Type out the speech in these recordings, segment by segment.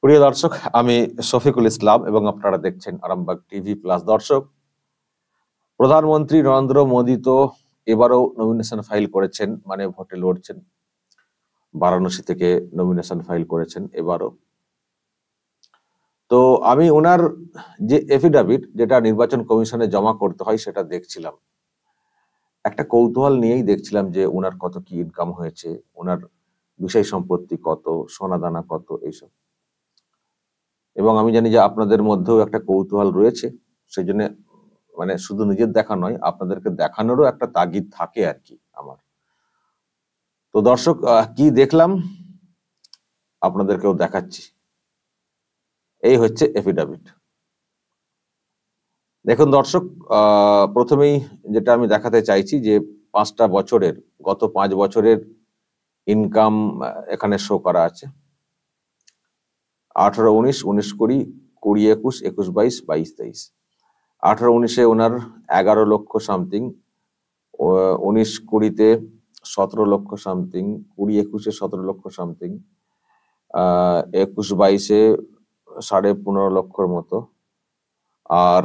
প্রিয় দর্শক, আমি শফিকুল ইসলাম এবং আপনারা দেখছেন আরামবাগ টিভি প্লাস। দর্শক, প্রধানমন্ত্রী নরেন্দ্র মোদী তো এবারও নমিনেশন ফাইল করেছেন, মানে ভোটে লড়ছেন। বারাণসী থেকে নমিনেশন ফাইল করেছেন এবারও। তো আমি ওনার যে এফিডাভিট, যেটা নির্বাচন কমিশনে জমা করতে হয়, সেটা দেখছিলাম। একটা কৌতূহল নিয়েই দেখছিলাম যে ওনার কত কি ইনকাম হয়েছে, ওনার বিষয় সম্পত্তি কত, সোনাদানা কত, এইসব। এবং আমি জানি যে আপনাদের মধ্যেও একটা কৌতূহল রয়েছে, সেই জন্য মানে শুধু নিজের দেখা নয়, আপনাদেরকে দেখানোরও একটা তাগিদ থাকে আর কি আমার। তো দর্শক, কি দেখলাম আপনাদেরকেও দেখাচ্ছি। এই হচ্ছে এফিডাভিট। দেখুন দর্শক, প্রথমেই যেটা আমি দেখাতে চাইছি যে 5টা বছরের, গত 5 বছরের ইনকাম এখানে শো করা আছে। 18-19, 19-20, 20-21, 21-22, 22-23। 18-19-এ ওনার 11 লক্ষ সামথিং, 19-20-তে 17 লক্ষ সামথিং, 20-21-এ 17 লক্ষ সামথিং, 21-22-এ 15.5 লক্ষর মতো, আর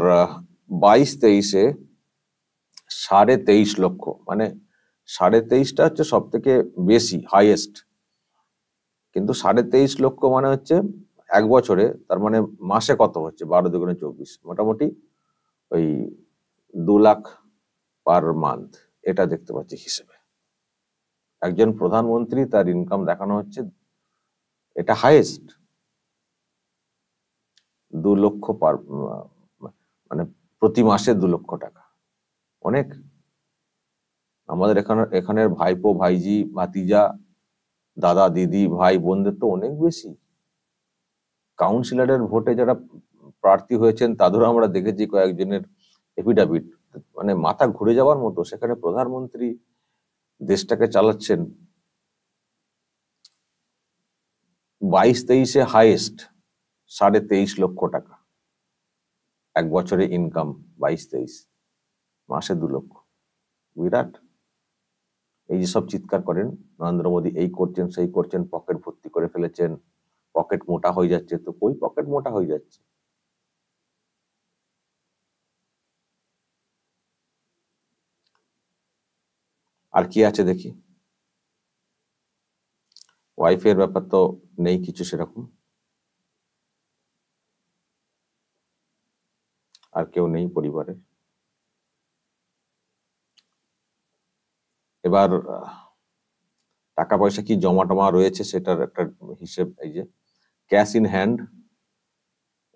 22-23-এ 23.5 লক্ষ। মানে 23.5টা হচ্ছে সব থেকে বেশি, হাইয়েস্ট। কিন্তু 23.5 লক্ষ মানে হচ্ছে এক বছরে, তার মানে মাসে কত হচ্ছে? 12 দুগুণে 24, মোটামুটি ওই 2 লাখ পার মান্থ। এটা দেখতে পাচ্ছি হিসেবে। একজন প্রধানমন্ত্রী, তার ইনকাম দেখানো হচ্ছে, এটা হাইয়েস্ট 2 লক্ষ পার, মানে প্রতি মাসে 2 লক্ষ টাকা। অনেক। আমাদের এখানের ভাইপো, ভাইজি, ভাতিজা, দাদা, দিদি, ভাই বোনদের তো অনেক বেশি। কাউন্সিলরের ভোটে যারা প্রার্থী হয়েছেন তাদেরও আমরা দেখেছি কয়েকজনের এফিডাভিট, মানে মাথা ঘুরে যাওয়ার মতো। সেখানে প্রধানমন্ত্রী দেশটাকে চালাচ্ছেন। 22-23-এ হাইয়েস্ট 23.5 লক্ষ টাকা এক বছরে ইনকাম। 22-23, মাসে 2 লক্ষ। বিরাট। এই যে সব চিৎকার করেন নরেন্দ্র মোদী, এই করছেন সেই করছেন, পকেট ভর্তি করে ফেলেছেন, পকেট মোটা হয়ে যাচ্ছে, তো কই পকেট মোটা হয়ে যাচ্ছে? আর কি আছে দেখি। ওয়াইফের ব্যাপার তো নেই কিছু সেরকম, আর কেউ নেই পরিবারের। এবার টাকা পয়সা কি জমা টমা রয়েছে সেটার একটা হিসেব। এই যে ক্যাশ ইন হ্যান্ড,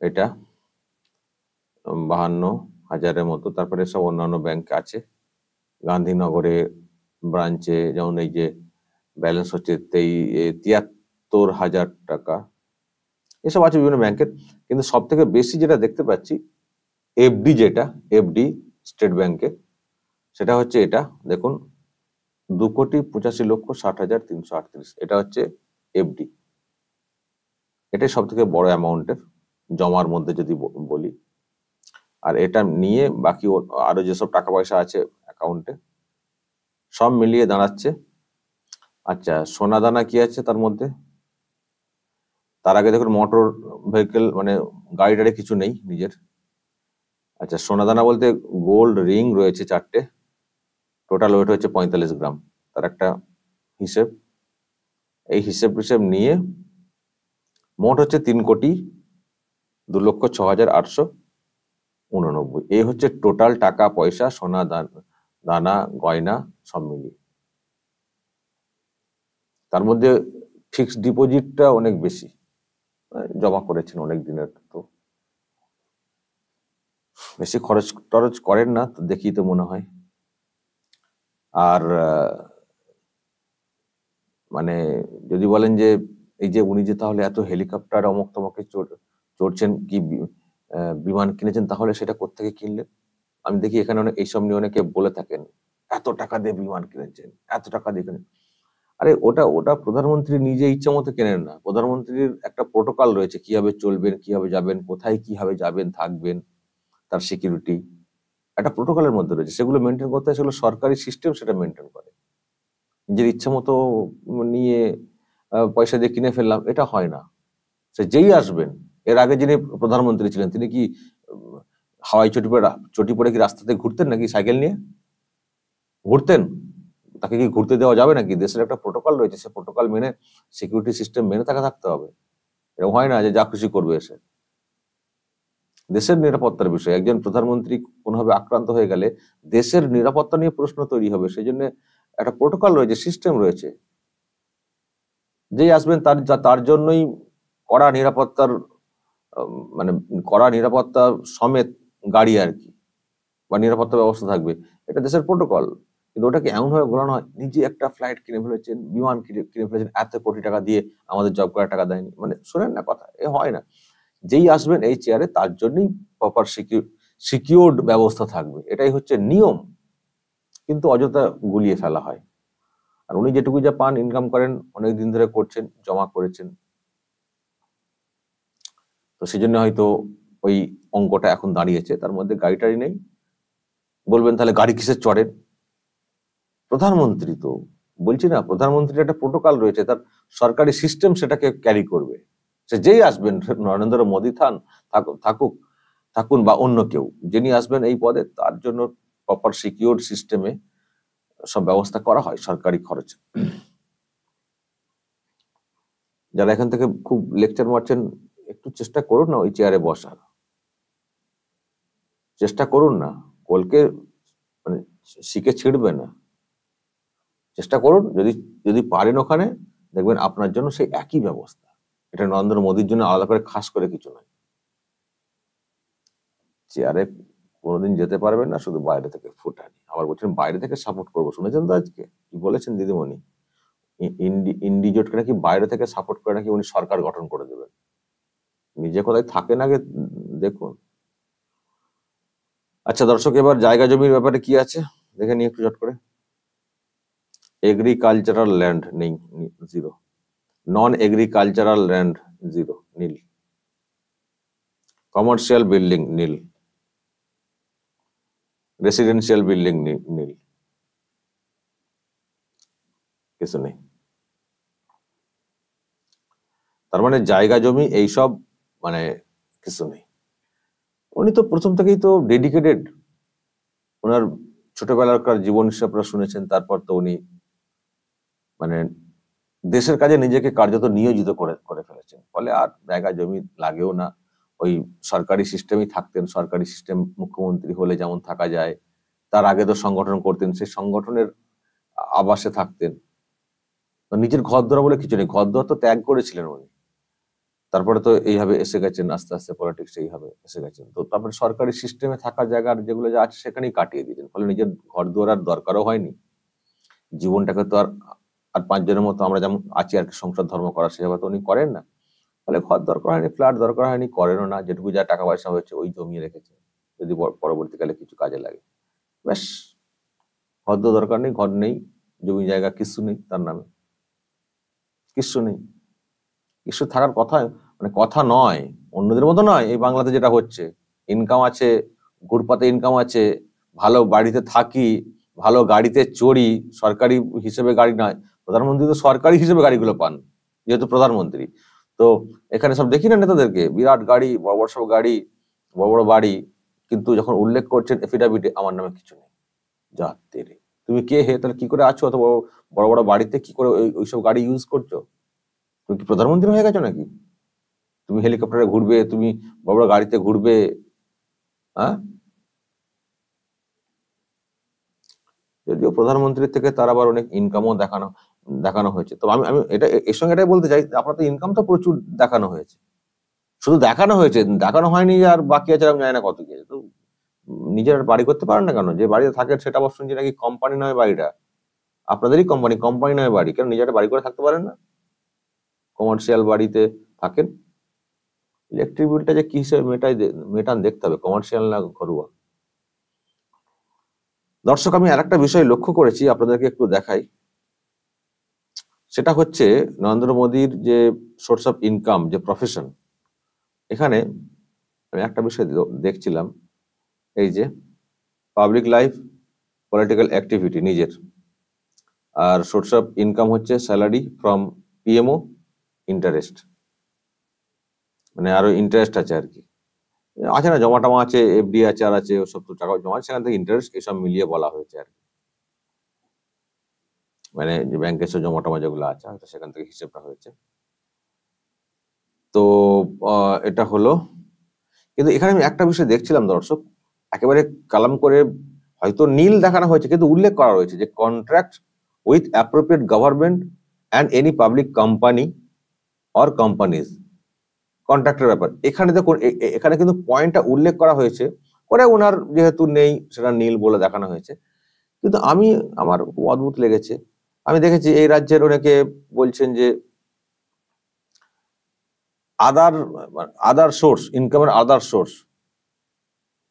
এটা 52,000-এর মতো। তারপরে সব অন্যান্য ব্যাংক আছে। গান্ধীনগরে ব্রাঞ্চে যেমন এই যে ব্যালেন্স হচ্ছে 73,000 টাকা, এসব আছে বিভিন্ন ব্যাংকের। কিন্তু সব থেকে বেশি যেটা দেখতে পাচ্ছি, এফডি, যেটা এফডি স্টেট ব্যাংকে, সেটা হচ্ছে এটা দেখুন, 2,85,60,338। এটা হচ্ছে এফডি। এটাই সব থেকে বড় অ্যামাউন্টের জমার মধ্যে যদি বলি। আর এটা নিয়ে বাকি আরো যেসব টাকা পয়সা আছে অ্যাকাউন্টে, সব মিলিয়ে দাঁড়াচ্ছে। আচ্ছা, সোনা দানা কি আছে তার মধ্যে? তার আগে দেখুন, মোটর ভেহিকেল মানে গাড়ি টাড়ি কিছু নেই নিজের। আচ্ছা, সোনা দানা বলতে গোল্ড রিং রয়েছে 4টে, টোটাল ওয়েট হচ্ছে 45 গ্রাম। তার একটা হিসেব। এই হিসেব নিয়ে মোট হচ্ছে 3,02,06,889। এই হচ্ছে টোটাল টাকা পয়সা, সোনা দানা গয়না সব মিলিয়ে। তার মধ্যে ফিক্সড ডিপোজিটটা অনেক বেশি জমা করেছেন অনেক দিনের। তো বেশি খরচ টরচ করেন না তো, দেখি তো মনে হয়। আর মানে যদি বলেন যে এই যে উনি যে তাহলে এত হেলিকপ্টার অমুক তমকে চড়ছেন, কি বিমান কিনেছেন, তাহলে সেটা কোত্থেকে কিনলেন? আমি দেখি এখানে এইসব নিয়ে অনেকে বলে থাকেন, এত টাকা দিয়ে বিমান কিনেছেন, এত টাকা দিয়ে কিনেছেন। আরে ওটা ওটা প্রধানমন্ত্রী নিজে ইচ্ছা মতো কেনেন না। প্রধানমন্ত্রীর একটা প্রোটোকল রয়েছে, কিভাবে চলবেন, কিভাবে যাবেন, কোথায় কিভাবে যাবেন, থাকবেন, তার সিকিউরিটি একটা প্রোটোকলের মধ্যে রয়েছে। সেগুলো মেনটেন করতে হয়, সেগুলো সরকারি সিস্টেম সেটা মেনটেন করে। নিজের ইচ্ছা মতো নিয়ে পয়সা দিয়ে কিনে ফেললাম, এটা হয় না। সে যেই আসবেন, এর আগে যিনি প্রধানমন্ত্রী ছিলেন তিনি কি হাওয়াই চটি পরে কি রাস্তাতে ঘুরতেন নাকি সাইকেল নিয়ে ঘুরতেন? তাকে কি ঘুরতে দেওয়া যাবে নাকি? দেশের একটা প্রোটোকল রয়েছে, সে প্রোটোকল মেনে, সিকিউরিটি সিস্টেম মেনে তাকে থাকতে হবে। এরকম হয় না যে যা খুশি করবে এসে। দেশের নিরাপত্তার বিষয়, একজন প্রধানমন্ত্রী কোনোভাবে আক্রান্ত হয়ে গেলে দেশের নিরাপত্তা নিয়ে প্রশ্ন তৈরি হবে। সেই জন্য একটা প্রোটোকল রয়েছে, সিস্টেম রয়েছে। যেই আসবেন তার জন্যই কড়া নিরাপত্তার মানে কড়া নিরাপত্তা সমেত গাড়ি আর কি, বা নিরাপত্তা ব্যবস্থা থাকবে। এটা দেশের প্রোটোকল। কিন্তু ওটাকে এমন ভাবে ঘোরানো হয়, নিজে একটা ফ্লাইট কিনে ফেলেছেন, বিমান কিনে ফেলেছেন, এত কোটি টাকা দিয়ে, আমাদের জব করার টাকা দেয়নি। মানে শোনেন না কথা, এ হয় না। যেই আসবেন এই চেয়ারে তার জন্যই প্রপার সিকিউরড ব্যবস্থা থাকবে, এটাই হচ্ছে নিয়ম। কিন্তু অযথা গুলিয়ে ফেলা হয়। আর উনি যেটুকু যা পান, ইনকাম করেন, অনেকদিন ধরে করছেন, জমা করেছেন, তো সেই জন্য হয়তো ওই অঙ্কটা এখন দাঁড়িয়েছে। তার মধ্যে গাড়িটারি নেই। বলবেন তাহলে গাড়ি কিসের চড়েন? প্রধানমন্ত্রী তো, বলছি না, প্রধানমন্ত্রীর একটা প্রোটোকল রয়েছে, তার সরকারি সিস্টেম সেটাকে ক্যারি করবে। সে যেই আসবেন, নরেন্দ্র মোদী থাকুন বা অন্য কেউ, যিনি আসবেন এই পদে, তার জন্য প্রপার সিকিউর সিস্টেমে সব ব্যবস্থা করা হয় সরকারি খরচ। যারা এখান থেকে খুব লেকচার মারছেন, একটু চেষ্টা করুন না ওই চেয়ারে বসার, চেষ্টা করুন না। কলকে মানে শিখে ছিড়বে না, চেষ্টা করুন। যদি পারেন ওখানে, দেখবেন আপনার জন্য সেই একই ব্যবস্থা। এটা নরেন্দ্র মোদীর জন্য আলাদা করে খাস করে কিছু নয়। চেয়ারে কোনোদিন যেতে পারবেন না, শুধু বাইরে থেকে ফুটানি। আবার বলছেন বাইরে থেকে সাপোর্ট করবো। শুনেছেন তো আজকে কি বলেছেন দিদিমণি? ইন্ডিজোটকে নাকি বাইরে থেকে সাপোর্ট করে নাকি উনি সরকার গঠন করে দেবেন। নিজে কোথায় থাকেন আগে দেখুন। আচ্ছা দর্শক, এবার জায়গা জমির ব্যাপারে কি আছে দেখে নিই একটু চট করে। এগ্রিকালচারাল ল্যান্ড নেই, 0। নন এগ্রিকালচারাল ল্যান্ড 0, নীল। কমার্শিয়াল বিল্ডিং নীল, রেসিডেন্সিয়াল বিল্ডিং নীল, কিছু নেই। তার মানে জায়গা জমি এইসব মানে কিছু নেই। উনি তো প্রথম থেকেই তো ডেডিকেটেড। ওনার ছোটবেলাকার জীবন আপনারা শুনেছেন। তারপর তো উনি মানে দেশের কাজে নিজেকে কার্যত নিয়োজিত করে ফেলেছেন। ফলে আর জায়গা জমি লাগেও না। ওই সরকারি সিস্টেমেই থাকতেন। সরকারি সিস্টেম, মুখ্যমন্ত্রী হলে যেমন থাকা যায়, তার আগে তো সংগঠন করতেন, সেই সংগঠনের আবাসে থাকতেন। নিজের ঘর দ্বার বলে কিছু নেই, ঘর দ্বার তো ত্যাগ করেছিলেন উনি। তারপরে তো এইভাবে এসে গেছেন, আস্তে আস্তে পলিটিক্স এইভাবে এসে গেছেন। তো তারপরে সরকারি সিস্টেমে থাকার জায়গার যেগুলো যা আছে সেখানেই কাটিয়ে দিয়েছেন। ফলে নিজের ঘর দুয়ার আর দরকারও হয়নি। জীবনটাকে তো আর 5 জনের মতো আমরা যেমন আছি আর কি, সংসার ধর্ম করা, সেভাবে তো উনি করেন না। ফলে ঘর দরকার হয়নি, ফ্ল্যাট দরকার হয়নি, করেনও না। যেটুকু যা টাকা পয়সা হয়েছে ওই জমিয়ে রেখেছে, যদি পরবর্তীকালে কিছু কাজে লাগে। ব্যাস, ঘর তো দরকার নেই, ঘর নেই, জমি জায়গা কিছু নেই তার নামে, কিছু নেই। কিছু থাকার কথা মানে কথা নয়, অন্যদের মতো নয়। এই বাংলাতে যেটা হচ্ছে, ইনকাম আছে, ঘুরপাতে ইনকাম আছে, ভালো বাড়িতে থাকি, ভালো গাড়িতে চড়ি, সরকারি হিসেবে গাড়ি নয়, প্রধানমন্ত্রী তো সরকারি হিসেবে গাড়িগুলো পান যেহেতু প্রধানমন্ত্রী। তো এখানে সব দেখি না নেতাদেরকে, বিরাট গাড়ি, বড় বড় সব গাড়ি, বড় বড় বাড়ি, কিন্তু যখন উল্লেখ করছেন এফিডাভিটে আমার নামে কিছু নেই। যা তেরে, তুমি কে হে? তাহলে কি করে আছো অত বড় বড় বড় বাড়িতে? কি করে ওইসব গাড়ি ইউজ করছো? তুমি কি প্রধানমন্ত্রী হয়ে গেছো নাকি? তুমি হেলিকপ্টারে ঘুরবে, তুমি বড় বড় গাড়িতে ঘুরবে? হ্যাঁ, যদিও প্রধানমন্ত্রীর থেকে তার আবার অনেক ইনকামও দেখানো হয়েছে। তো আমি আমি এটা এর সঙ্গে এটাই বলতে চাই, আপনার তো ইনকাম তো প্রচুর দেখানো হয়েছে। শুধু দেখানো হয়েছে, দেখানো হয়নি আর বাকি আছে আমি জানি না কত কি আছে। তো নিজের বাড়ি করতে পারেন না কেন? যে বাড়িতে থাকে সেটা আবার শুনছি নাকি কোম্পানি নয় বাড়িটা, আপনাদেরই কোম্পানি নয় বাড়ি। কেন নিজের বাড়ি করে থাকতে পারেন না? কমার্শিয়াল বাড়িতে থাকেন, ইলেকট্রিক বিলটা যে কি হিসেবে মেটান দেখতে হবে, কমার্শিয়াল না ঘরোয়া। দর্শক, আমি আরেকটা বিষয় লক্ষ্য করেছি, আপনাদেরকে একটু দেখাই। সেটা হচ্ছে নরেন্দ্র মোদীর যে সোর্স অফ ইনকাম, যে প্রফেশন, এখানে আমি একটা বিষয় দেখছিলাম, এই যে পাবলিক লাইফ, পলিটিক্যাল অ্যাক্টিভিটি নিজের, আর সোর্স অফ ইনকাম হচ্ছে স্যালারি ফ্রম পিএমও, ইন্টারেস্ট। মানে আরো ইন্টারেস্ট আছে আর কি, আছে না, জমা টমা আছে, এফডি আছে, আর আছে, ওসব তো টাকা জমা, সেখান থেকে ইন্টারেস্ট এসব মিলিয়ে বলা হয়েছে আর কি। মানে যে ব্যাংকের সব জমা টমা যেগুলো আছে হয়তো সেখান থেকে হিসেবটা হয়েছে। তো এটা হলো। কিন্তু এখানে আমি একটা বিষয় দেখছিলাম দর্শক, একেবারে কালাম করে হয়তো নীল দেখানো হয়েছে, কিন্তু উল্লেখ করা রয়েছে যে contract with appropriate government and any public company or companies, কন্ট্রাক্টের ব্যাপার। এখানে দেখুন এখানে কিন্তু পয়েন্টটা উল্লেখ করা হয়েছে, পরে ওনার যেহেতু নেই সেটা নীল বলে দেখানো হয়েছে। কিন্তু আমার খুব অদ্ভুত লেগেছে, আমি দেখেছি এই রাজ্যের অনেকে বলছেন যে আদার সোর্স, ইনকামের আদার সোর্স,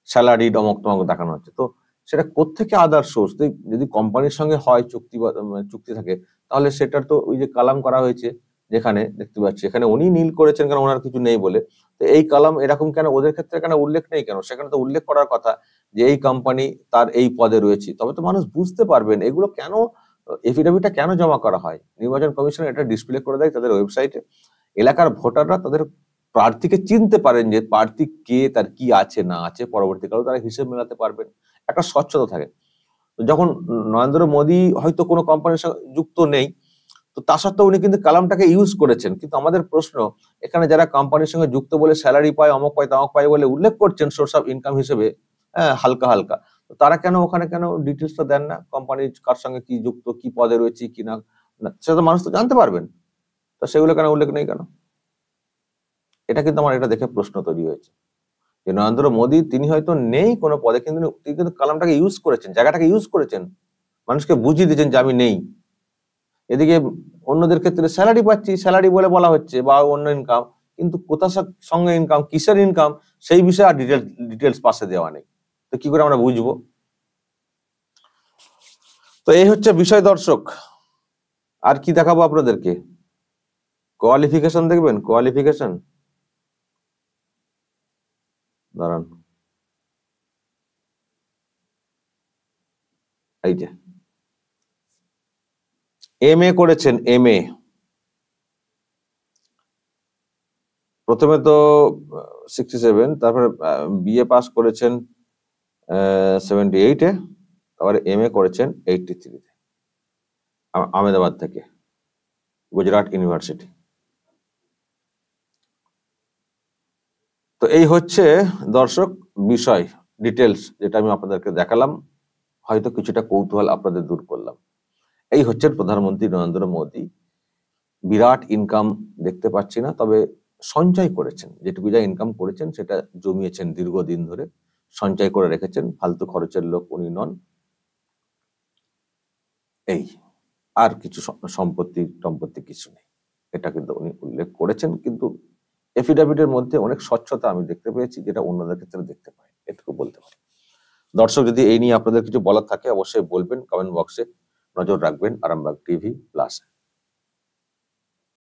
স্যালারি ডমক টমক দেখানো হচ্ছে। তো সেটা কোত্থেকে আদার সোর্স? যদি কোম্পানির সঙ্গে হয় চুক্তি থাকে, তাহলে সেটার তো ওই যে কালাম করা হয়েছে যেখানে দেখতে পাচ্ছি, এখানে উনি নীল করেছেন কারণ ওনার কিছু নেই বলে। তো এই কালাম এরকম কেন, ওদের ক্ষেত্রে কেন উল্লেখ নেই কেন? সেখানে তো উল্লেখ করার কথা যে এই কোম্পানি তার এই পদে রয়েছে, তবে তো মানুষ বুঝতে পারবেন এগুলো কেন, এফিডেভিটটা কেন জমা করা হয়। নির্বাচন কমিশন এটা ডিসপ্লে করে দেয় তাদের ওয়েবসাইটে, এলাকার ভোটাররা তাদের প্রার্থীকে চিনতে পারেন যে প্রার্থী কে, তার কি আছে না আছে, পরবর্তীকালে তারা হিসেব মেলাতে পারবেন, একটা স্বচ্ছতা থাকে। যখন নরেন্দ্র মোদী হয়তো কোনো কোম্পানির সঙ্গে যুক্ত নেই, তো তা সত্ত্বেও উনি কিন্তু কালামটাকে ইউজ করেছেন। কিন্তু আমাদের প্রশ্ন, এখানে যারা কোম্পানির সঙ্গে যুক্ত বলে স্যালারি পায়, অমক পায় তামক পায় বলে উল্লেখ করছেন সোর্স অফ ইনকাম হিসেবে, হ্যাঁ হালকা হালকা, তো তারা কেন ওখানে কেন ডিটেলসটা দেন না, কোম্পানি কার সঙ্গে কি যুক্ত, কি পদে রয়েছে কি না, সেটা তো মানুষ তো জানতে পারবেন, তো সেগুলো কেন উল্লেখ নেই কেন? এটা কিন্তু আমার এটা দেখে প্রশ্ন তৈরি হয়েছে যে নরেন্দ্র মোদী তিনি হয়তো নেই কোনো পদে, কিন্তু তিনি কিন্তু কালামটাকে ইউজ করেছেন, জায়গাটাকে ইউজ করেছেন, মানুষকে বুঝিয়ে দিয়েছেন যে আমি নেই। এদিকে অন্যদের ক্ষেত্রে স্যালারি পাচ্ছি, স্যালারি বলে বলা হচ্ছে, বা অন্য ইনকাম, কিন্তু কোথার সঙ্গে ইনকাম, কিসের ইনকাম, সেই বিষয়ে আর ডিটেলস পাশে দেওয়া নেই। তো কি করে আমরা বুঝবো? তো এই হচ্ছে বিষয় দর্শক। আর কি দেখাবো আপনাদেরকে? কোয়ালিফিকেশন দেখবেন, কোয়ালিফিকেশন, দাঁড়ান, এই যে MA করেছেন, MA প্রথমে তো 67, তারপরে BA পাস করেছেন 78-এ, তারপরে MA করেছেন 83-তে আহমেদাবাদ থেকে, গুজরাট ইউনিভার্সিটি। তো এই হচ্ছে দর্শক বিষয়, ডিটেলস যেটা আমি আপনাদেরকে দেখালাম, হয়তো কিছুটা কৌতূহল আপনাদের দূর করলাম। এই হচ্ছেন প্রধানমন্ত্রী নরেন্দ্র মোদী। বিরাট ইনকাম দেখতে পাচ্ছি না, তবে সঞ্চয় করেছেন, যেটুকু যা ইনকাম করেছেন সেটা জমিয়েছেন দীর্ঘদিন ধরে, সঞ্চয় করে রেখেছেন, ফালতু খরচের লোক উনি নন। এই আর কিছু সম্পত্তি কিছু নেই, এটা কিন্তু উনি উল্লেখ করেছেন, কিন্তু এফিডেভিটের মধ্যে অনেক স্বচ্ছতা আমি দেখতে পেয়েছি, যেটা অন্যদের ক্ষেত্রে দেখতে পাই, এটুকু বলতে পারি। দর্শক, যদি এই নিয়ে আপনাদের কিছু বলার থাকে অবশ্যই বলবেন কমেন্ট বক্সে, নজর রাখবেন আরামবাগ টিভি প্লাস।